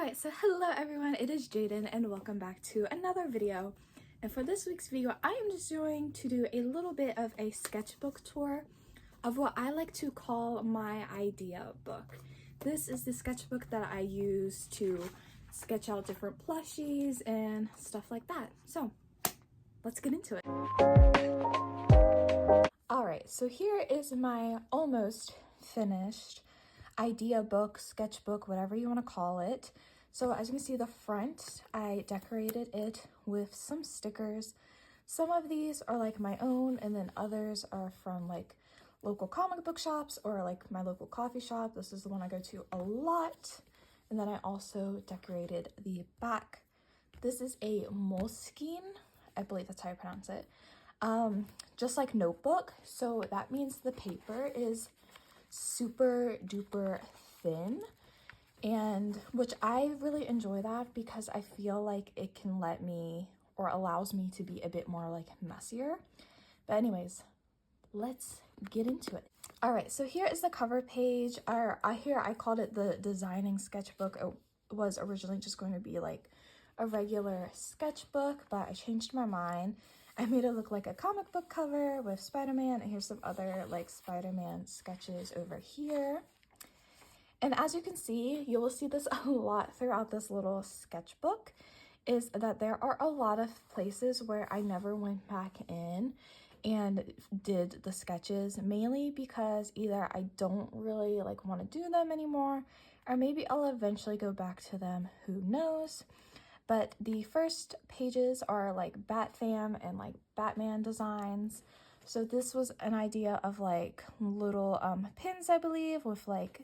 Alright, so hello everyone, it is Jaden and welcome back to another video. And for this week's video, I am just going to do a little bit of a sketchbook tour of what I like to call my idea book. This is the sketchbook that I use to sketch out different plushies and stuff like that. So let's get into it. Alright, so here is my almost finished idea book, sketchbook, whatever you want to call it. So as you can see, the front, I decorated it with some stickers. Some of these are like my own, and then others are from like local comic book shops or like my local coffee shop. This is the one I go to a lot. And then I also decorated the back. This is a Moleskine, I believe that's how you pronounce it. Just like notebook. So that means the paper is super duper thin, and which I really enjoy that because I feel like it can let me or allows me to be a bit more like messier. But anyways, let's get into it. All right, so here is the cover page. Here I called it the designing sketchbook. It was originally just going to be like a regular sketchbook, but I changed my mind. I made it look like a comic book cover with Spider-Man, and here's some other like Spider-Man sketches over here. And as you can see, you will see this a lot throughout this little sketchbook, is that there are a lot of places where I never went back in and did the sketches, mainly because either I don't really like want to do them anymore, or maybe I'll eventually go back to them, who knows. But the first pages are like Bat Fam and like Batman designs. So this was an idea of like little pins, I believe, with like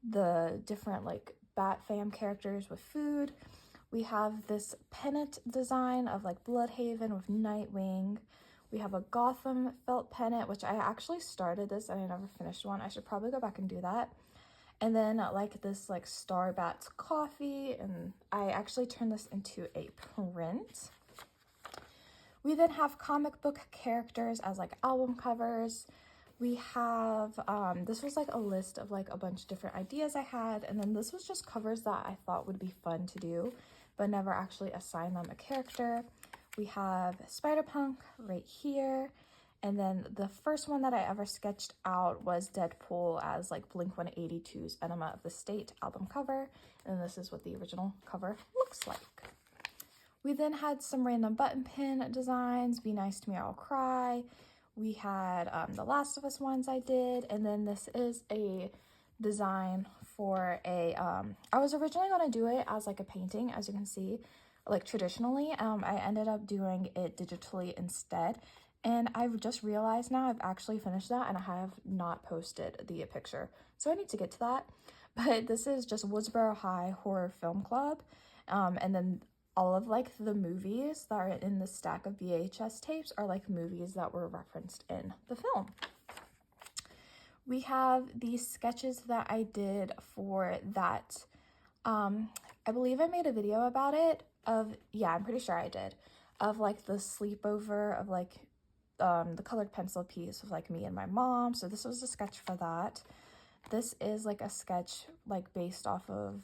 the different like Bat Fam characters with food. We have this pennant design of like Bloodhaven with Nightwing. We have a Gotham felt pennant, which I actually started this and I never finished one. I should probably go back and do that. And then like this like Starbucks coffee, and I actually turned this into a print. We then have comic book characters as like album covers. We have, this was like a list of like a bunch of different ideas I had, and then this was just covers that I thought would be fun to do, but never actually assigned them a character. We have Spider-Punk right here. And then the first one that I ever sketched out was Deadpool as like Blink-182's Enema of the State album cover. And this is what the original cover looks like. We then had some random button pin designs, Be Nice to Me, I'll Cry. We had the Last of Us ones I did. And then this is a design for a, I was originally going to do it as like a painting, as you can see, like traditionally. I ended up doing it digitally instead. And I've just realized now I've actually finished that and I have not posted the picture. So I need to get to that. But this is just Woodsboro High Horror Film Club. And then all of like the movies that are in the stack of VHS tapes are like movies that were referenced in the film. We have these sketches that I did for that. I believe I made a video about it yeah, I'm pretty sure I did, of like the sleepover of like the colored pencil piece with like me and my mom. So this was a sketch for that. This is like a sketch like based off of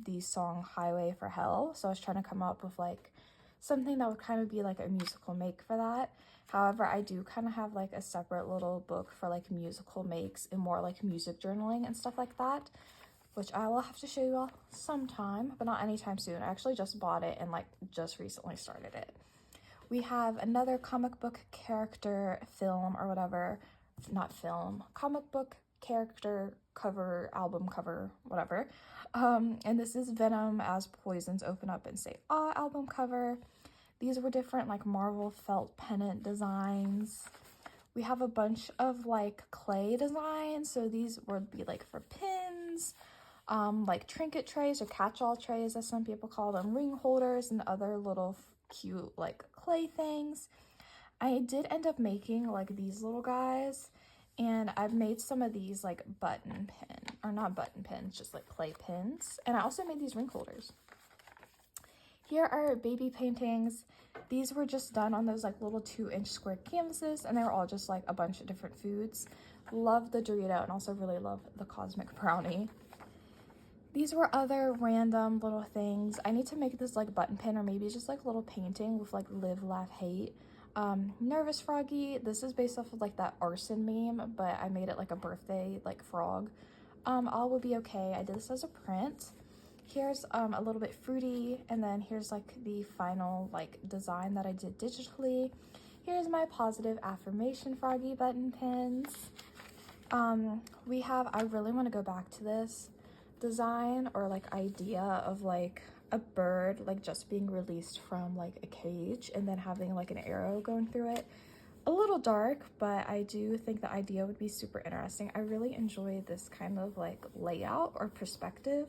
the song Highway for Hell. So I was trying to come up with like something that would kind of be like a musical make for that. However, I do kind of have like a separate little book for like musical makes and more like music journaling and stuff like that, which I will have to show you all sometime, but not anytime soon. I actually just bought it and like just recently started it. We have another comic book character film or whatever, not film, comic book character cover, album cover, whatever. And this is Venom as Poisons Open Up and Say Ah album cover. These were different like Marvel felt pennant designs. We have a bunch of like clay designs. So these would be like for pins, like trinket trays or catch-all trays as some people call them, ring holders, and other little cute like clay things. I did end up making like these little guys, and I've made some of these like button pin, or not button pins, just like clay pins. And I also made these ring holders. Here are baby paintings. These were just done on those like little 2-inch square canvases, and they were all just like a bunch of different foods. Love the Dorito and also really love the Cosmic Brownie. These were other random little things. I need to make this like button pin or maybe just like a little painting with like live, laugh, hate. Nervous Froggy. This is based off of like that arson meme, but I made it like a birthday like frog. All will be okay. I did this as a print. Here's a little bit fruity, and then here's like the final like design that I did digitally. Here's my positive affirmation froggy button pins. I really want to go back to this design or like idea of like a bird like just being released from like a cage and then having like an arrow going through it. A little dark, but I do think the idea would be super interesting. I really enjoy this kind of like layout or perspective.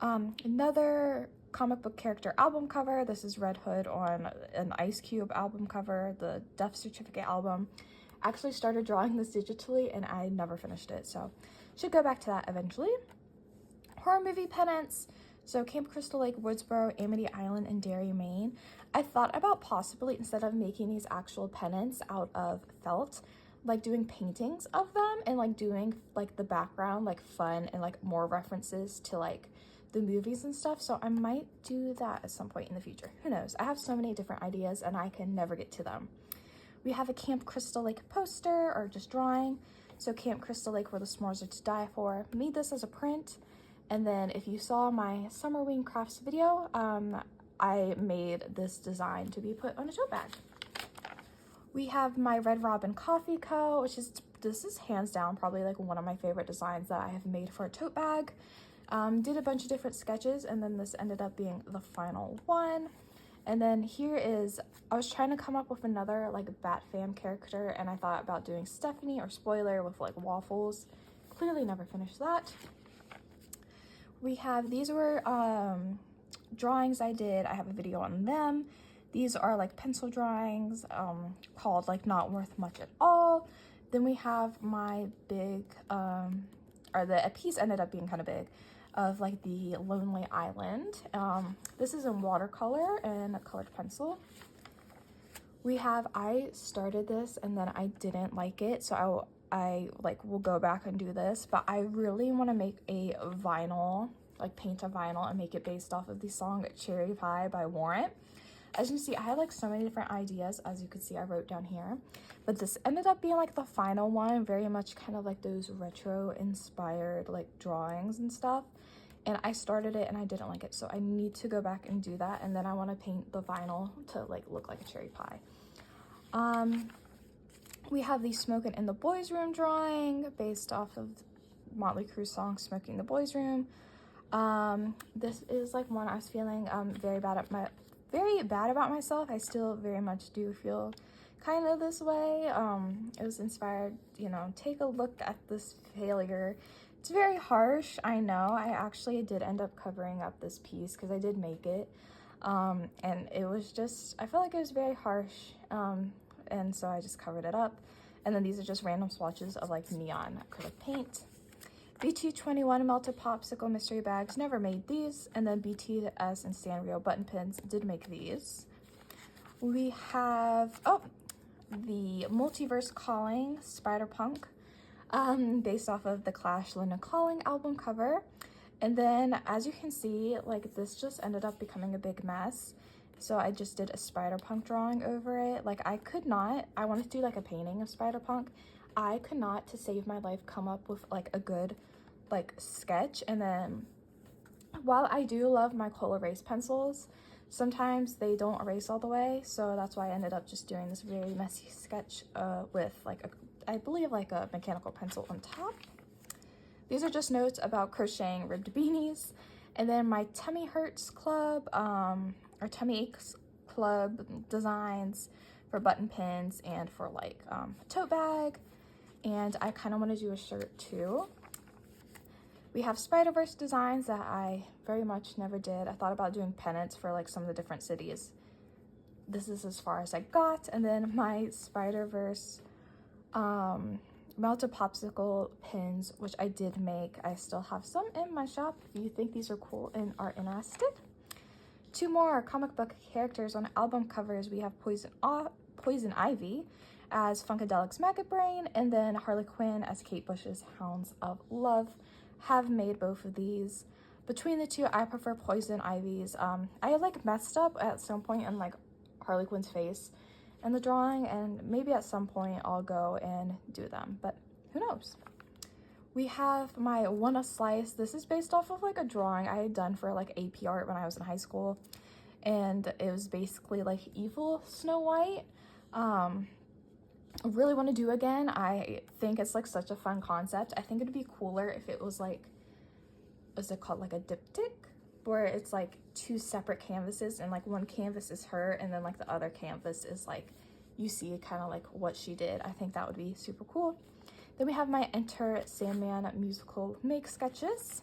Another comic book character album cover. This is Red Hood on an Ice Cube album cover, the Death Certificate album. I actually started drawing this digitally and I never finished it, so should go back to that eventually. Horror movie pennants. So Camp Crystal Lake, Woodsboro, Amity Island, and Derry, Maine. I thought about possibly, instead of making these actual pennants out of felt, like doing paintings of them and like doing like the background like fun and like more references to like the movies and stuff. So I might do that at some point in the future. Who knows? I have so many different ideas and I can never get to them. We have a Camp Crystal Lake poster or just drawing. So Camp Crystal Lake, where the s'mores are to die for. Made this as a print. And then if you saw my Summer Wing Crafts video, I made this design to be put on a tote bag. We have my Red Robin Coffee Co., this is hands down probably like one of my favorite designs that I have made for a tote bag. Did a bunch of different sketches and then this ended up being the final one. And then here is, I was trying to come up with another like Bat Fam character and I thought about doing Stephanie or Spoiler with like waffles. Clearly never finished that. We have, these were drawings I did. I have a video on them. These are like pencil drawings called like Not Worth Much at All. Then we have my big, a piece ended up being kind of big of like the Lonely Island. This is in watercolor and a colored pencil. I started this and then I didn't like it, so I like will go back and do this, but I really want to make a vinyl, like paint a vinyl and make it based off of the song Cherry Pie by Warrant. As you can see, I had like so many different ideas, as you can see I wrote down here, but this ended up being like the final one, very much kind of like those retro inspired like drawings and stuff. And I started it and I didn't like it, so I need to go back and do that, and then I want to paint the vinyl to like look like a cherry pie. We have the Smoking in the Boys Room drawing based off of Motley Crue's song Smoking in the Boys Room. This is like one I was feeling very bad about myself. I still very much do feel kind of this way. It was inspired, you know, take a look at this failure. It's very harsh, I know. I actually did end up covering up this piece because I did make it. And it was just, I felt like it was very harsh. And so I just covered it up. And then these are just random swatches of like neon acrylic paint. BT21 melted popsicle mystery bags, never made these. And then BTS and Sanrio button pins, did make these. We have, the Multiverse Calling Spider-Punk, based off of the Clash London Calling album cover. And then as you can see, like this just ended up becoming a big mess. So I just did a Spider-Punk drawing over it. Like I wanted to do like a painting of Spider-Punk. I could not, to save my life, come up with like a good like sketch. And then while I do love my coal erase pencils, sometimes they don't erase all the way. So that's why I ended up just doing this very messy sketch with like I believe like a mechanical pencil on top. These are just notes about crocheting ribbed beanies. And then my Tummy Hurts Club, or Tummy Aches Club designs for button pins and for like a tote bag. And I kind of want to do a shirt too. We have Spider-Verse designs that I very much never did. I thought about doing pennants for like some of the different cities. This is as far as I got. And then my Spider-Verse melted popsicle pins, which I did make. I still have some in my shop if you think these are cool and are interested. Two more comic book characters on album covers. We have Poison Ivy as Funkadelic's Maggot Brain, and then Harley Quinn as Kate Bush's Hounds of Love. Have made both of these. between the two, I prefer Poison Ivy's. I like messed up at some point in like Harley Quinn's face in the drawing, and maybe at some point I'll go and do them, but who knows. We have my Wanna Slice. This is based off of like a drawing I had done for like AP art when I was in high school, and it was basically like evil Snow White. I really want to do again. I think it's like such a fun concept. I think it'd be cooler if it was like, what's it called, like a diptych, where it's like two separate canvases, and like one canvas is her and then like the other canvas is like you see kind of like what she did. I think that would be super cool. Then we have my Enter Sandman musical make sketches.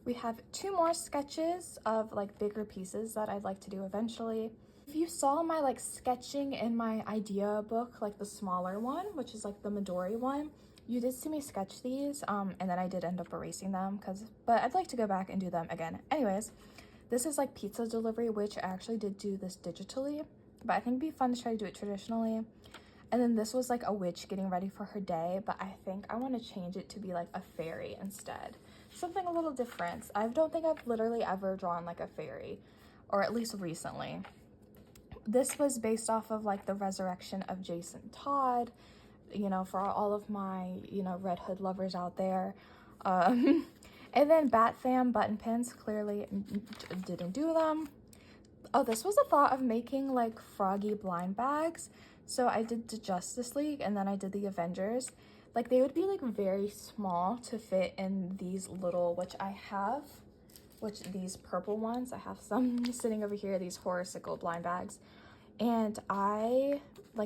We have 2 more sketches of like bigger pieces that I'd like to do eventually. If you saw my like sketching in my idea book, like the smaller one, which is like the Midori one, you did see me sketch these, and then I did end up erasing them but I'd like to go back and do them again. Anyways, this is like pizza delivery, which I actually did do this digitally, but I think it'd be fun to try to do it traditionally. And then this was like a witch getting ready for her day, but I think I want to change it to be like a fairy instead. Something a little different. I don't think I've literally ever drawn like a fairy, or at least recently. This was based off of like the resurrection of Jason Todd, you know, for all of my, you know, Red Hood lovers out there. And then Bat Fam button pins, clearly didn't do them. Oh, this was a thought of making like froggy blind bags. So I did the Justice League and then I did the Avengers. Like they would be like very small to fit in these little, these purple ones. I have some sitting over here, these Horosicle blind bags. And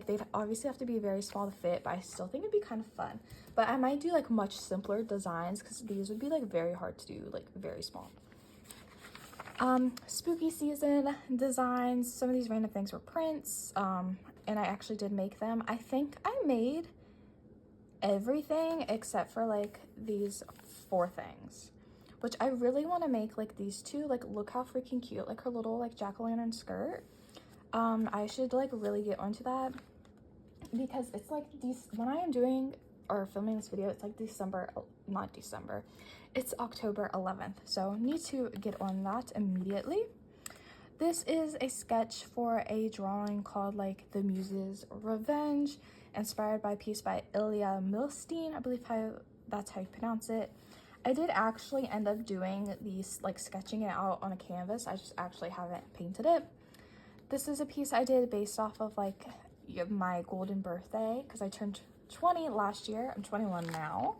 they'd obviously have to be very small to fit, but I still think it'd be kind of fun. But I might do like much simpler designs because these would be like very hard to do, like very small. Spooky season designs. Some of these random things were prints, and I actually did make them. I think I made everything except for like these 4 things, which I really want to make. Like these 2, like look how freaking cute, like her little like jack-o'-lantern skirt. I should like really get onto that because it's like when I am doing or filming this video, it's like it's October 11th, so need to get on that immediately. This is a sketch for a drawing called like The Muse's Revenge, inspired by a piece by Ilya Milstein, I believe that's how you pronounce it. I did actually end up doing these, like sketching it out on a canvas. I just actually haven't painted it. This is a piece I did based off of like my golden birthday because I turned 20 last year. I'm 21 now.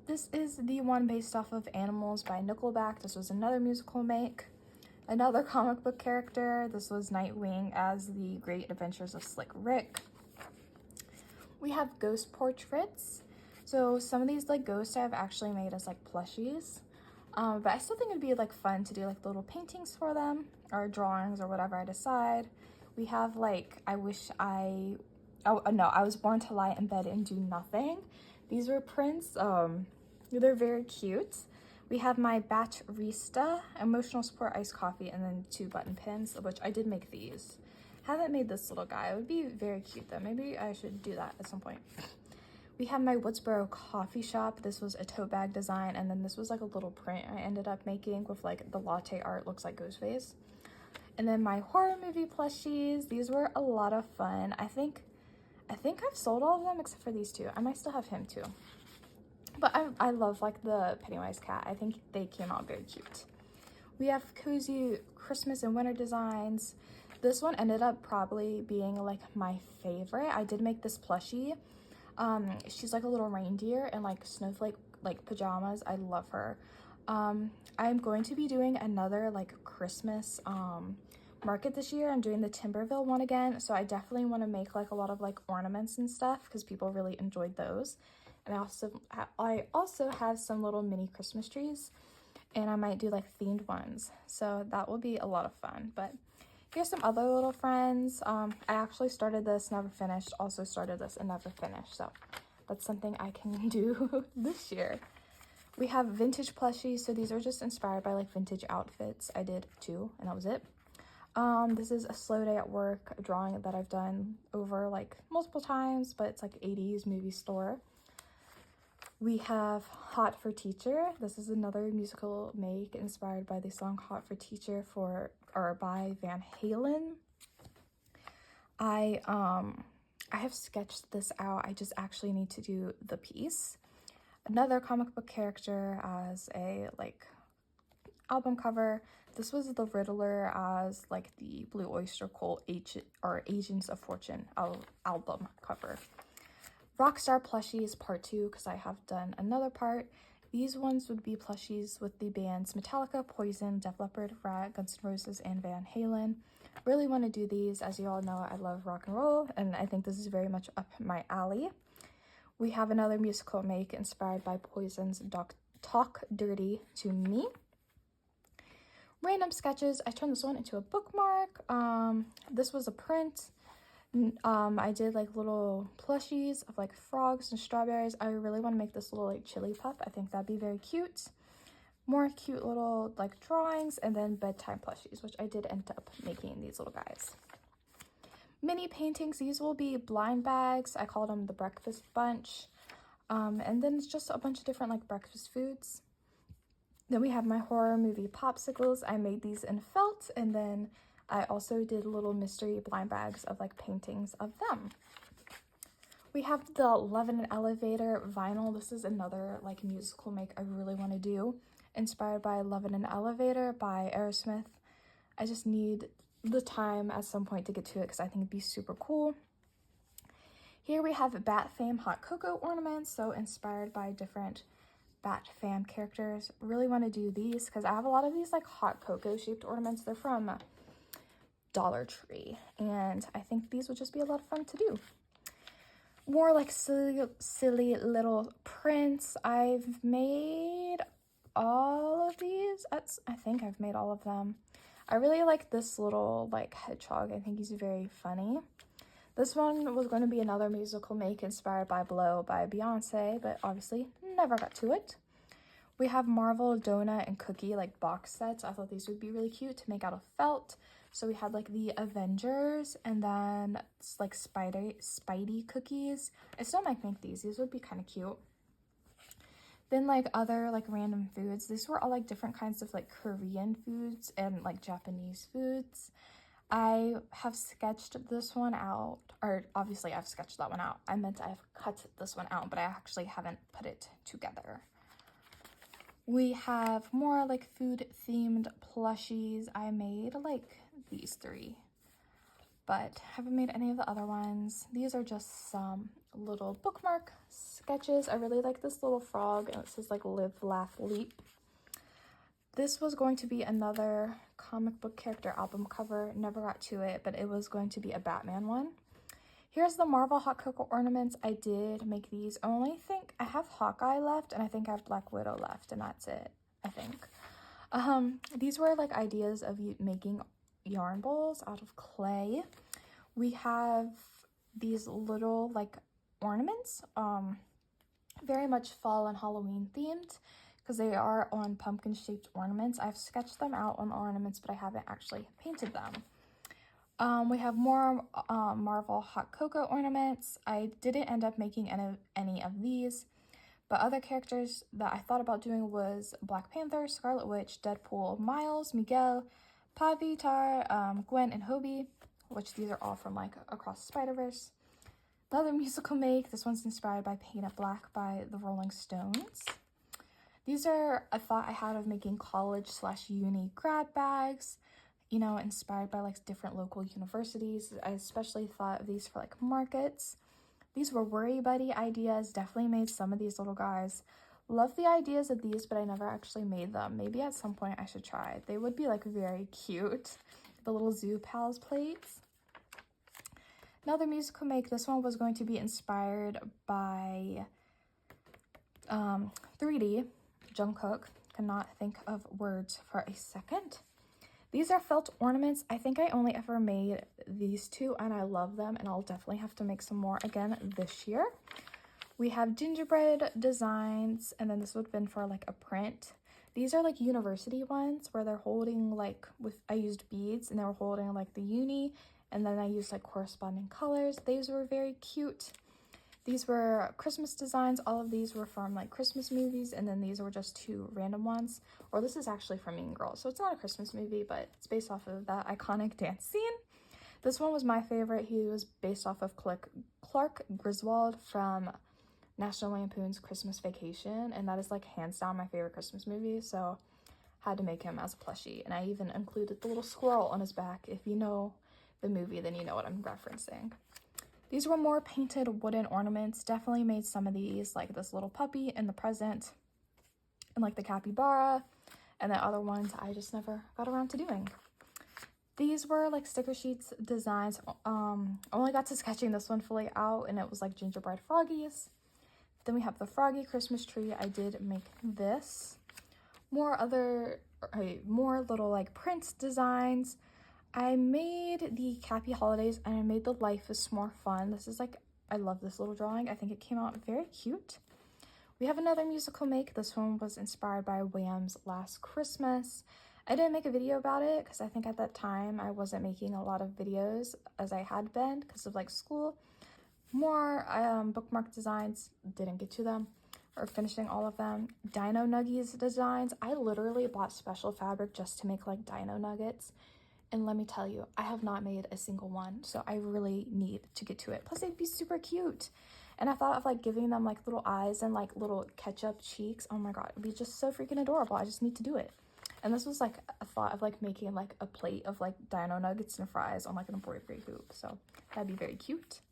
This is the one based off of Animals by Nickelback. This was another musical make. Another comic book character. This was Nightwing as the Great Adventures of Slick Rick. We have ghost portraits. So some of these like ghosts I've actually made as like plushies. But I still think it'd be like fun to do like little paintings for them or drawings or whatever I decide. We have like I Was Born to Lie in Bed and Do Nothing. These were prints. They're very cute. We have my Batterista, emotional support iced coffee, and then 2 button pins, which I did make these. Haven't made this little guy. It would be very cute though. Maybe I should do that at some point. We have my Woodsboro coffee shop. This was a tote bag design, and then this was like a little print I ended up making with like the latte art, looks like Ghostface. And then my horror movie plushies. These were a lot of fun. I think I've sold all of them except for these 2. I might still have him too. But I love like the Pennywise cat. I think they came out very cute. We have cozy Christmas and winter designs. This one ended up probably being like my favorite. I did make this plushie. She's like a little reindeer in like snowflake like pajamas. I love her. I'm going to be doing another like Christmas market this year. I'm doing the Timberville one again, so I definitely want to make like a lot of like ornaments and stuff because people really enjoyed those. And I also have some little mini Christmas trees, and I might do like themed ones, so that will be a lot of fun. But here's some other little friends. I actually started this, never finished, also started this and never finished, so that's something I can do this year. We have vintage plushies, so these are just inspired by like vintage outfits. I did 2 and that was it. This is a slow day at work drawing that I've done over like multiple times, but it's like 80s movie store. We have Hot for Teacher. This is another musical make inspired by the song Hot for Teacher by Van Halen. I have sketched this out. I just actually need to do the piece. Another comic book character as a like album cover. This was the Riddler as like the Blue Oyster Cult Agents of Fortune album cover. Rockstar plushies part 2, because I have done another part. These ones would be plushies with the bands Metallica, Poison, Def Leppard, Rat, Guns N' Roses, and Van Halen. Really want to do these. As you all know, I love rock and roll, and I think this is very much up my alley. We have another musical make inspired by Poison's Talk Dirty to Me. Random sketches. I turned this one into a bookmark. This was a print. I did like little plushies of like frogs and strawberries. I really want to make this little like chili pup. I think that'd be very cute. More cute little like drawings, and then bedtime plushies, which I did end up making these little guys. Mini paintings. These will be blind bags. I called them the breakfast bunch. And then it's just a bunch of different like breakfast foods. Then we have my horror movie popsicles. I made these in felt, and then I also did little mystery blind bags of like paintings of them. We have the Love in an Elevator vinyl. This is another like musical make I really want to do, inspired by Love in an Elevator by Aerosmith. I just need the time at some point to get to it because I think it'd be super cool. Here we have Bat Fam hot cocoa ornaments, so inspired by different Bat Fam characters. Really want to do these because I have a lot of these like hot cocoa shaped ornaments. They're from Dollar Tree, and I think these would just be a lot of fun to do. More like silly little prints. I've made all of these. I think I've made all of them. I really like this little like hedgehog. I think he's very funny. This one was going to be another musical make inspired by Blow by Beyonce, but obviously never got to it. We have Marvel donut and cookie like box sets. I thought these would be really cute to make out of felt. So we had like the Avengers, and then like Spidey cookies. I still might make these. These would be kind of cute. Then like other like random foods. These were all like different kinds of like Korean foods and like Japanese foods. I have sketched this one out, or obviously I've sketched that one out. I meant I've cut this one out, but I actually haven't put it together. We have more like food themed plushies. I made like these 3, but haven't made any of the other ones. These are just some little bookmark sketches. I really like this little frog, and it says like live, laugh, leap. This was going to be another comic book character album cover. Never got to it, but it was going to be a Batman one. Here's the Marvel hot cocoa ornaments. I did make these. I only think I have Hawkeye left, and I think I have Black Widow left, and that's it, I think. These were like ideas of making yarn bowls out of clay. We have these little like ornaments, very much fall and Halloween themed, because they are on pumpkin shaped ornaments. I've sketched them out on ornaments, but I haven't actually painted them. We have more Marvel hot cocoa ornaments. I didn't end up making any of these, but other characters that I thought about doing was Black Panther, Scarlet Witch, Deadpool, Miles, Miguel, Pavitar, Gwen, and Hobie, which these are all from like Across the Spider-Verse. Another musical make. This one's inspired by Paint It Black by the Rolling Stones. These are a thought I had of making college/uni grad bags, you know, inspired by like different local universities. I especially thought of these for like markets. These were Worry Buddy ideas. Definitely made some of these little guys. Love the ideas of these, but I never actually made them. Maybe at some point I should try. They would be like very cute. The little Zoo Pals plates. Another musical make. This one was going to be inspired by 3D. Jungkook. Cannot think of words for a second. These are felt ornaments. I think I only ever made these 2, and I love them, and I'll definitely have to make some more again this year. We have gingerbread designs, and then this would have been for like a print. These are like university ones where they're holding like, I used beads, and they were holding like the uni, and then I used like corresponding colors. These were very cute. These were Christmas designs. All of these were from like Christmas movies, and then these were just 2 random ones. Or this is actually from Mean Girls, so it's not a Christmas movie, but it's based off of that iconic dance scene. This one was my favorite. He was based off of Clark Griswold from National Lampoon's Christmas Vacation, and that is like hands down my favorite Christmas movie, so had to make him as a plushie. And I even included the little squirrel on his back. If you know the movie, then you know what I'm referencing. These were more painted wooden ornaments. Definitely made some of these, like this little puppy in the present, and like the capybara, and the other ones I just never got around to doing. These were like sticker sheets designs. Only got to sketching this one fully out, and it was like gingerbread froggies. Then we have the froggy Christmas tree. I did make this. More little like print designs. I made the Cappy Holidays, and I made the Life is More Fun. This is like, I love this little drawing. I think it came out very cute. We have another musical make. This one was inspired by Wham's Last Christmas. I didn't make a video about it because I think at that time I wasn't making a lot of videos as I had been because of like school. More bookmark designs, didn't get to them or finishing all of them. Dino Nuggies designs. I literally bought special fabric just to make like dino nuggets. And let me tell you, I have not made a single one, so I really need to get to it. Plus, they'd be super cute. And I thought of like giving them like little eyes and like little ketchup cheeks. Oh my god, it'd be just so freaking adorable. I just need to do it. And this was like a thought of like making like a plate of like dino nuggets and fries on like an embroidery hoop. So that'd be very cute.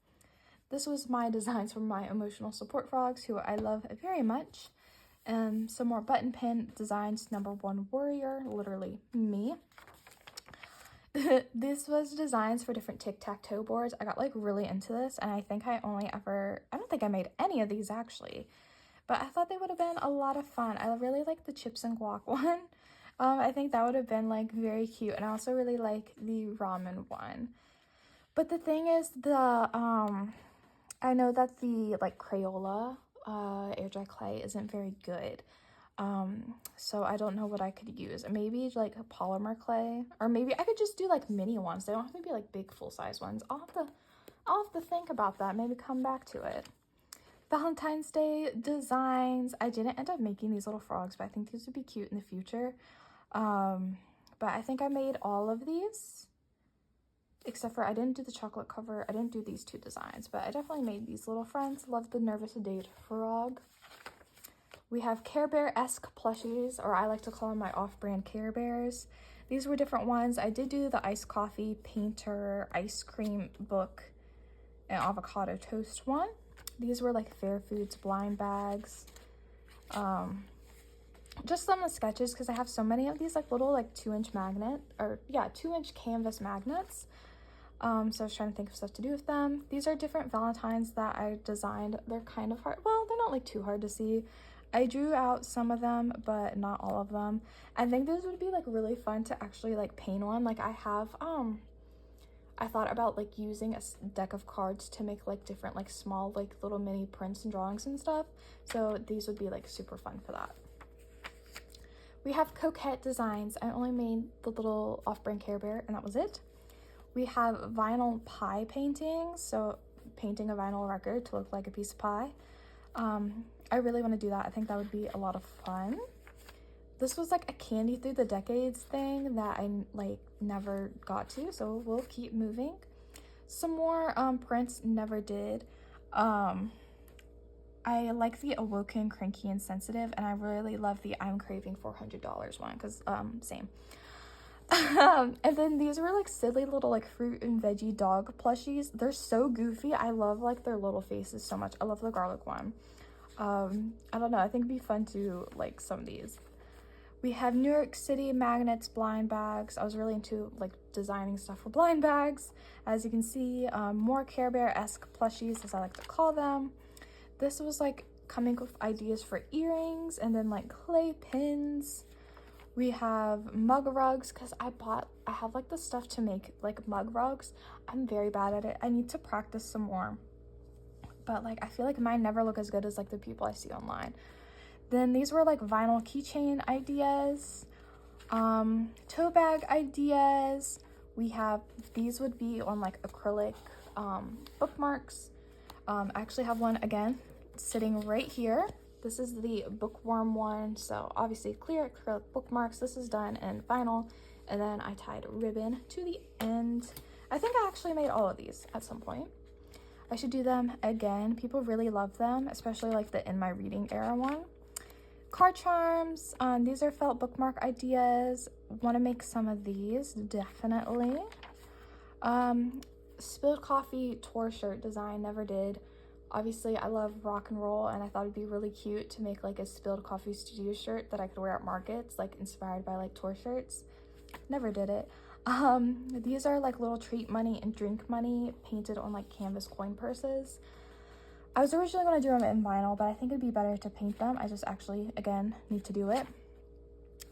This was my designs for my emotional support frogs, who I love very much. Some more button pin designs. Number 1 warrior, literally me. This was designs for different tic-tac-toe boards. I got like really into this, and I think I don't think I made any of these actually, but I thought they would have been a lot of fun. I really like the chips and guac one. I think that would have been like very cute, and I also really like the ramen one. But the thing is, I know that the like Crayola air dry clay isn't very good. So I don't know what I could use. Maybe like a polymer clay, or maybe I could just do like mini ones. They don't have to be like big full-size ones. I'll have to think about that, maybe come back to it. Valentine's Day designs. I didn't end up making these little frogs, but I think these would be cute in the future. But I think I made all of these, except for I didn't do the chocolate cover. I didn't do these 2 designs, but I definitely made these little friends. Love the Nervous Date frog. We have Care Bear-esque plushies, or I like to call them my off-brand Care Bears. These were different ones. I did do the iced coffee, painter, ice cream book, and avocado toast one. These were like Fair Foods blind bags. Just some of the sketches, because I have so many of these like little like 2-inch magnet, or yeah, 2-inch canvas magnets. So I was trying to think of stuff to do with them. These are different Valentines that I designed. They're kind of hard. Well, they're not like too hard to see. I drew out some of them, but not all of them. I think this would be like really fun to actually like paint on. Like I have, I thought about like using a deck of cards to make like different like small like little mini prints and drawings and stuff. So these would be like super fun for that. We have Coquette designs. I only made the little off-brand Care Bear, and that was it. We have vinyl pie paintings, so painting a vinyl record to look like a piece of pie. I really want to do that. I think that would be a lot of fun. This was like a candy through the decades thing that I like never got to, so we'll keep moving. Some more prints, never did. I like the Awoken, Cranky, and Sensitive, and I really love the I'm Craving $400 one, because same. And then these were like silly little like fruit and veggie dog plushies. They're so goofy. I love like their little faces so much. I love the garlic one. I don't know, I think it'd be fun to like some of these. We have New York City magnets blind bags. I was really into like designing stuff for blind bags. As you can see, more Care Bear-esque plushies, as I like to call them. This was like coming with ideas for earrings, and then like clay pins. We have mug rugs, because I have like the stuff to make like mug rugs. I'm very bad at it. I need to practice some more. But like I feel like mine never look as good as like the people I see online. Then these were like vinyl keychain ideas, tote bag ideas. We have, these would be on like acrylic bookmarks. I actually have one again sitting right here. This is the bookworm one, so obviously clear acrylic bookmarks. This is done in vinyl, and then I tied ribbon to the end. I think I actually made all of these at some point. I should do them again. People really love them, especially like the In My Reading Era one. Card charms. These are felt bookmark ideas. Want to make some of these, definitely. Spilled coffee tour shirt design, never did. Obviously, I love rock and roll, and I thought it'd be really cute to make like a Spilled Coffee Studio shirt that I could wear at markets, like inspired by like tour shirts. Never did it. These are like little treat money and drink money painted on like canvas coin purses. I was originally going to do them in vinyl, but I think it'd be better to paint them. I just actually, again, need to do it.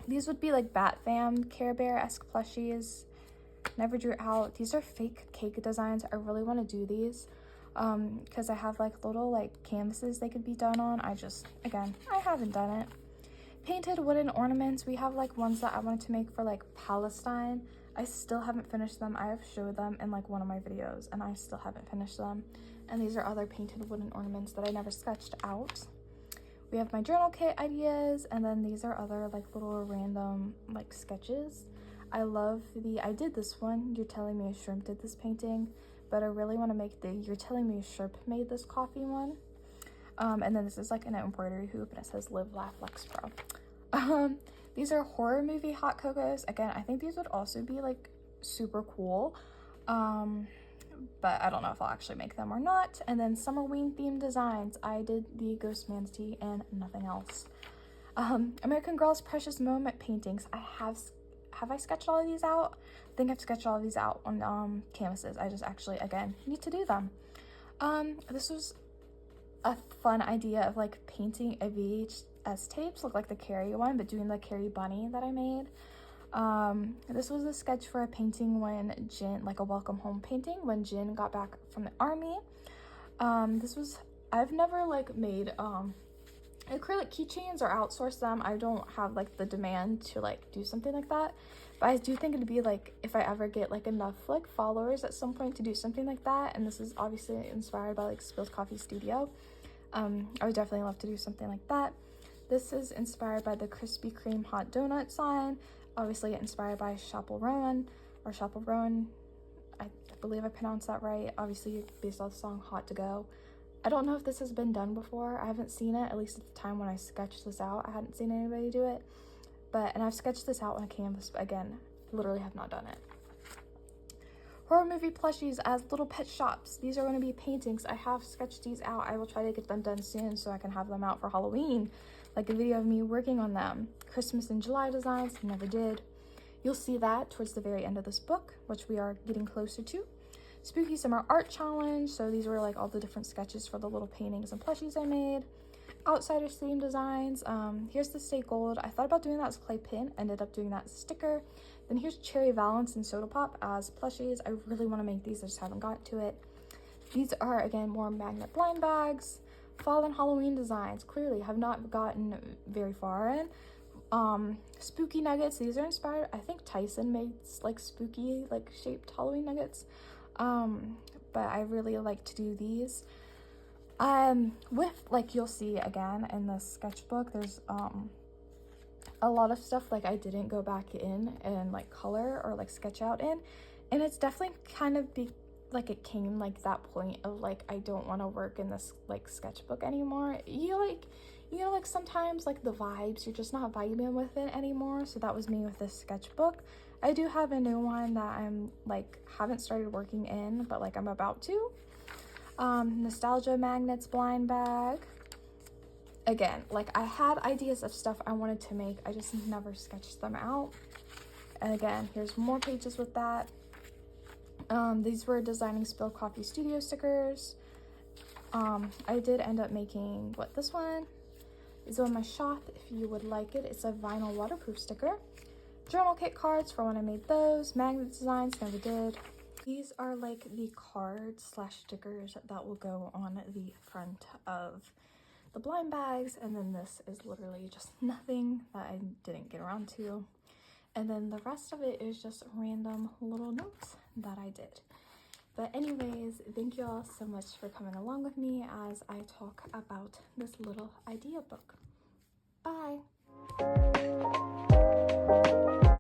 These would be like Bat Fam Care Bear-esque plushies. Never drew out. These are fake cake designs. I really want to do these because I have like little like canvases they could be done on. I haven't done it. Painted wooden ornaments. We have like ones that I wanted to make for like Palestine. I still haven't finished them. I have showed them in like one of my videos and I still haven't finished them. And these are other painted wooden ornaments that I never sketched out. We have my journal kit ideas, and then these are other like little random like sketches. I did this one, You're Telling Me a Shrimp did this painting, but I really want to make the You're Telling Me a Shrimp made this coffee one. And then this is like an embroidery hoop, and it says Live, Laugh, Flex Pro. These are horror movie hot cocos. Again, I think these would also be like super cool. But I don't know if I'll actually make them or not. And then Summerween themed designs. I did the Ghost Manatee and nothing else. American Girl's Precious Moment paintings. Have I sketched all of these out? I think I've sketched all of these out on canvases. I just actually, again, need to do them. This was a fun idea of like painting a VHS tapes, look like the Carrie one, but doing the Carrie bunny that I made. This was a sketch for a painting when Jin, like a welcome home painting, when Jin got back from the army. I've never like made acrylic keychains or outsourced them. I don't have like the demand to like do something like that, but I do think it'd be like if I ever get like enough like followers at some point to do something like that. And this is obviously inspired by like Spilled Coffee Studio. I would definitely love to do something like that. This is inspired by the Krispy Kreme hot donut sign, obviously inspired by Chappell-Roan, I believe I pronounced that right, obviously based on the song Hot to Go. I don't know if this has been done before. I haven't seen it, at least at the time when I sketched this out. I hadn't seen anybody do it, and I've sketched this out on a canvas, but again, literally have not done it. Horror movie plushies as little pet shops. These are going to be paintings. I have sketched these out. I will try to get them done soon so I can have them out for Halloween, like a video of me working on them. Christmas in July designs, never did. You'll see that towards the very end of this book, which we are getting closer to. Spooky Summer Art Challenge. So these were like all the different sketches for the little paintings and plushies I made. Outsiders theme designs. Here's the Stay Gold. I thought about doing that as clay pin, ended up doing that as a sticker. Then here's Cherry Valance and Soda Pop as plushies. I really want to make these, I just haven't got to it. These are, again, more magnet blind bags. Fall and Halloween designs. Clearly have not gotten very far in. Spooky nuggets. These are inspired, I think Tyson makes like spooky like shaped Halloween nuggets. But I really like to do these. With like you'll see again in the sketchbook, there's a lot of stuff like I didn't go back in and like color or like sketch out in, and it's definitely kind of like it came like that point of like I don't want to work in this like sketchbook anymore. You know, like sometimes like the vibes, you're just not vibing with it anymore. So that was me with this sketchbook. I do have a new one that I'm like haven't started working in, but like I'm about to. Nostalgia magnets blind bag. Again, like I had ideas of stuff I wanted to make, I just never sketched them out. And again, here's more pages with that. These were designing Spilled Coffee Studio stickers. I did end up making this one is on my shop if you would like it. It's a vinyl waterproof sticker. Journal kit cards for when I made those. Magnet designs, never did. These are like the cards / stickers that will go on the front of the blind bags, and then this is literally just nothing that I didn't get around to. And then the rest of it is just random little notes that I did. But anyways, thank you all so much for coming along with me as I talk about this little idea book. Bye!